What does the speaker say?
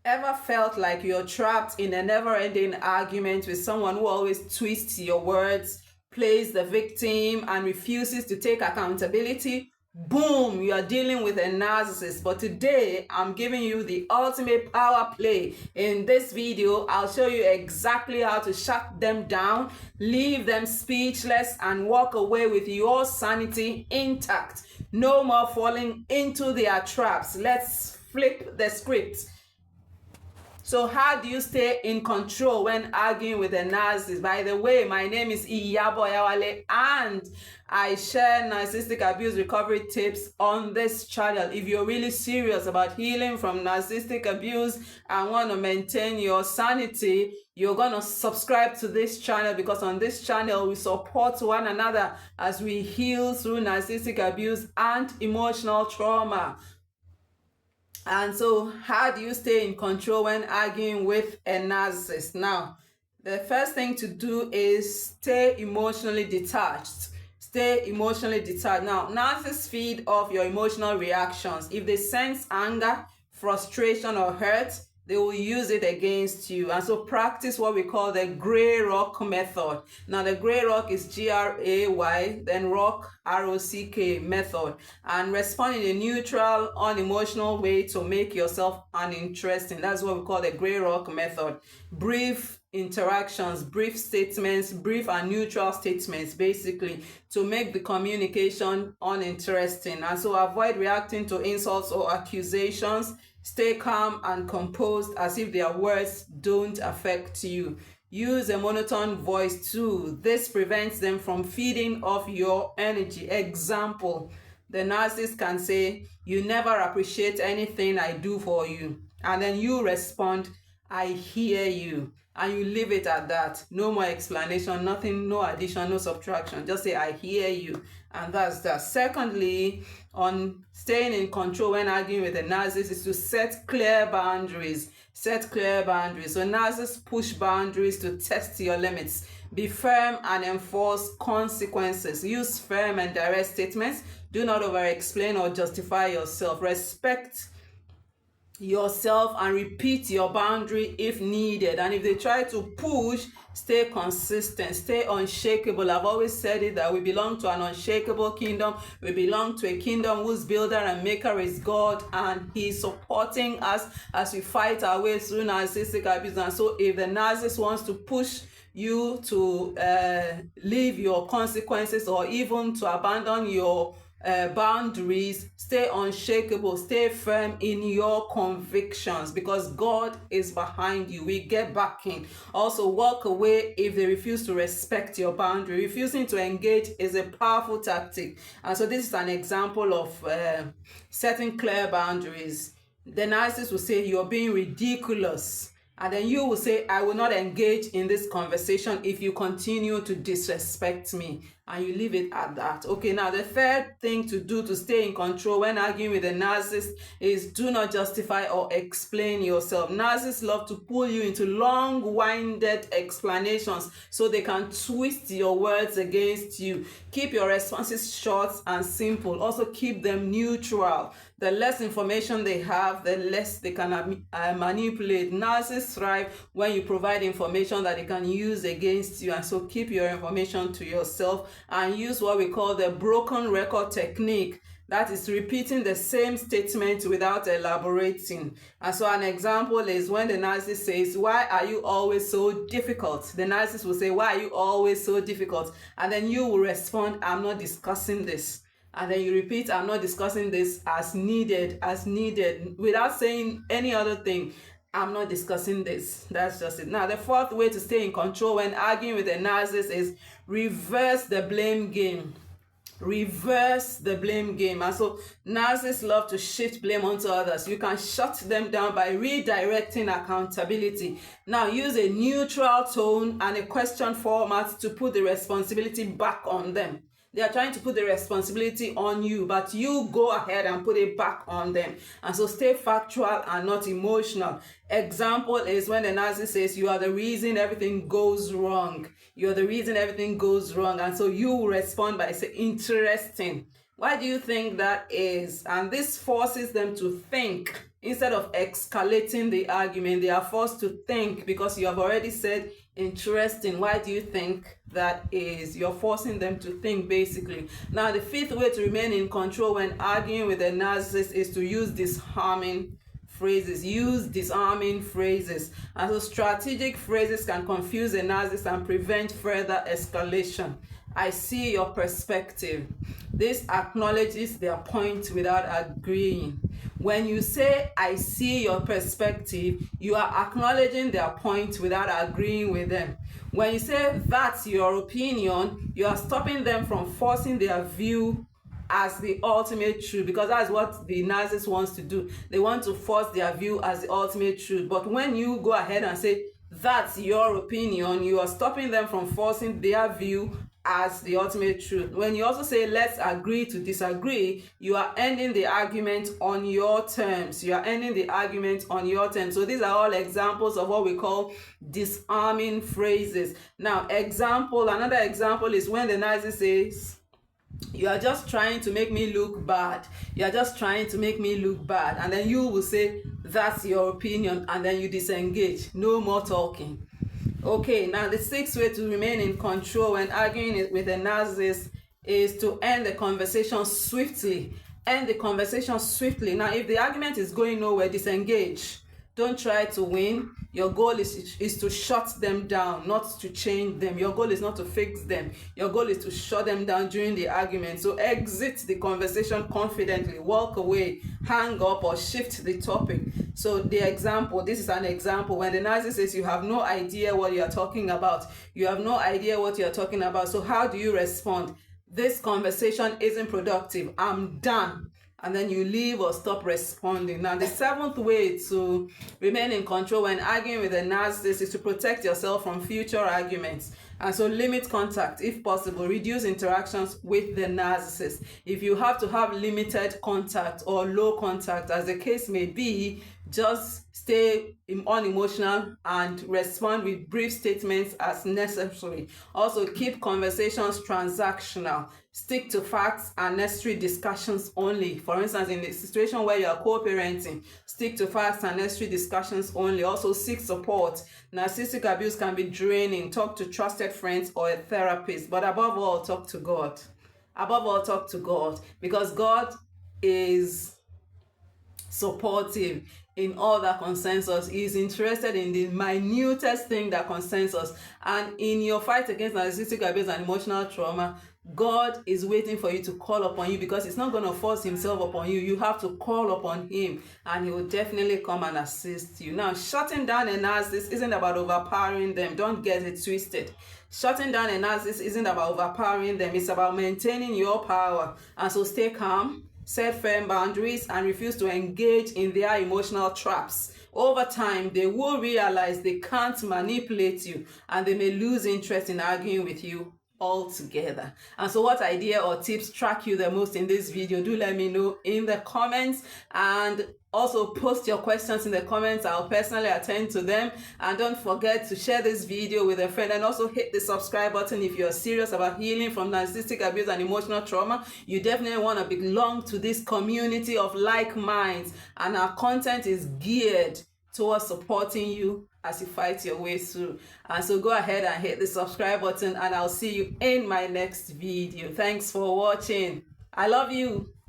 Ever felt like you're trapped in a never-ending argument with someone who always twists your words, plays the victim, and refuses to take accountability? Boom, you are dealing with a narcissist. But today, I'm giving you the ultimate power play. In this video, I'll show you exactly how to shut them down, leave them speechless, and walk away with your sanity intact. No more falling into their traps. Let's flip the script. So how do you stay in control when arguing with a narcissist? By the way, my name is Iyabo Oyawale, and I share narcissistic abuse recovery tips on this channel. If you're really serious about healing from narcissistic abuse and want to maintain your sanity, you're going to subscribe to this channel, because on this channel we support one another as we heal through narcissistic abuse and emotional trauma. And so, how do you stay in control when arguing with a narcissist? Now, the first thing to do is stay emotionally detached. Stay emotionally detached. Now, narcissists feed off your emotional reactions. If they sense anger, frustration, or hurt, they will use it against you. And so practice what we call the gray rock method. Now the gray rock is Gray, then rock, ROCK method. And respond in a neutral, unemotional way to make yourself uninteresting. That's what we call the gray rock method. Brief interactions, brief statements, brief and neutral statements, basically, to make the communication uninteresting. And so avoid reacting to insults or accusations. Stay calm and composed as if their words don't affect you. Use a monotone voice too. This prevents them from feeding off your energy. Example, the narcissist can say, "You never appreciate anything I do for you." And then you respond, "I hear you." And you leave it at that. No more explanation, nothing, no addition, no subtraction. Just say, "I hear you." And that's that. Secondly, on staying in control when arguing with a narcissist is to set clear boundaries. Set clear boundaries. So narcissists push boundaries to test your limits. Be firm and enforce consequences. Use firm and direct statements. Do not over-explain or justify yourself. Respect yourself and repeat your boundary if needed. And if they try to push, stay consistent, stay unshakable. I've always said it that we belong to an unshakable kingdom. We belong to a kingdom whose builder and maker is God, and he's supporting us as we fight our way through narcissistic abuse. And so if the narcissist wants to push you to leave your consequences or even to abandon your boundaries, stay unshakable, stay firm in your convictions, because God is behind you. We get backing. Also, walk away if they refuse to respect your boundary. Refusing to engage is a powerful tactic. And so this is an example of setting clear boundaries. The narcissist will say, "You're being ridiculous." And then you will say, "I will not engage in this conversation if you continue to disrespect me." And you leave it at that. Okay, now the third thing to do to stay in control when arguing with a narcissist is do not justify or explain yourself. Narcissists love to pull you into long-winded explanations so they can twist your words against you. Keep your responses short and simple. Also keep them neutral. The less information they have, the less they can manipulate. Narcissists thrive when you provide information that they can use against you. And so keep your information to yourself and use what we call the broken record technique. That is repeating the same statement without elaborating. And so an example is when the narcissist says, "Why are you always so difficult?" The narcissist will say, "Why are you always so difficult?" And then you will respond, "I'm not discussing this." And then you repeat, "I'm not discussing this," as needed, without saying any other thing. "I'm not discussing this." That's just it. Now, the fourth way to stay in control when arguing with a narcissist is reverse the blame game. Reverse the blame game. And so narcissists love to shift blame onto others. You can shut them down by redirecting accountability. Now use a neutral tone and a question format to put the responsibility back on them. They are trying to put the responsibility on you, but you go ahead and put it back on them. And so stay factual and not emotional. Example is when the narcissist says, "You are the reason everything goes wrong." You're the reason everything goes wrong. And so you respond by saying, "Interesting. Why do you think that is?" And this forces them to think. instead of escalating the argument, they are forced to think, because you have already said, interesting, why do you think that is? You're forcing them to think, basically. Now, the fifth way to remain in control when arguing with a narcissist is to use disarming phrases. Use disarming phrases. And so strategic phrases can confuse a narcissist and prevent further escalation. I see your perspective. This acknowledges their point without agreeing. When you say, I see your perspective, you are acknowledging their point without agreeing with them. When you say, that's your opinion, you are stopping them from forcing their view as the ultimate truth, because that's what the narcissist wants to do. They want to force their view as the ultimate truth. But when you go ahead and say, that's your opinion, you are stopping them from forcing their view as the ultimate truth. When you also say, let's agree to disagree, you are ending the argument on your terms. You are ending the argument on your terms. So these are all examples of what we call disarming phrases. Now, another example is when the narcissist says, you are just trying to make me look bad. You are just trying to make me look bad. And then you will say, that's your opinion. And then you disengage. No more talking. Okay, now the sixth way to remain in control when arguing with a narcissist is to end the conversation swiftly. End the conversation swiftly. Now, if the argument is going nowhere, disengage. Don't try to win. Your goal is to shut them down, not to change them. Your goal is not to fix them. Your goal is to shut them down during the argument. So exit the conversation confidently. Walk away, hang up, or shift the topic. So this is an example. When the narcissist says, you have no idea what you're talking about. You have no idea what you're talking about. So how do you respond? This conversation isn't productive. I'm done. And then you leave or stop responding. Now, the seventh way to remain in control when arguing with a narcissist is to protect yourself from future arguments. And so limit contact if possible. Reduce interactions with the narcissist. If you have to have limited contact or low contact, as the case may be, just stay unemotional and respond with brief statements as necessary. Also, keep conversations transactional. Stick to facts and necessary discussions only. For instance, in the situation where you are co-parenting, stick to facts and necessary discussions only. Also, seek support. Narcissistic abuse can be draining. Talk to trusted friends or a therapist. But above all, talk to God. Above all, talk to God. Because God is supportive in all that concerns us. He is interested in the minutest thing that concerns us. And in your fight against narcissistic abuse and emotional trauma, God is waiting for you to call upon you, because he's not going to force himself upon you. You have to call upon him, and he will definitely come and assist you. Now, shutting down a narcissist isn't about overpowering them. Don't get it twisted. Shutting down a narcissist isn't about overpowering them. It's about maintaining your power. And so stay calm, set firm boundaries, and refuse to engage in their emotional traps. Over time, they will realize they can't manipulate you, and they may lose interest in arguing with you altogether. And so what idea or tips struck you the most in this video? Do let me know in the comments, and also post your questions in the comments. I'll personally attend to them. And don't forget to share this video with a friend, and also hit the subscribe button if you're serious about healing from narcissistic abuse and emotional trauma. You definitely want to belong to this community of like minds, and our content is geared towards supporting you as you fight your way through. And so go ahead and hit the subscribe button, and I'll see you in my next video. Thanks for watching. I love you.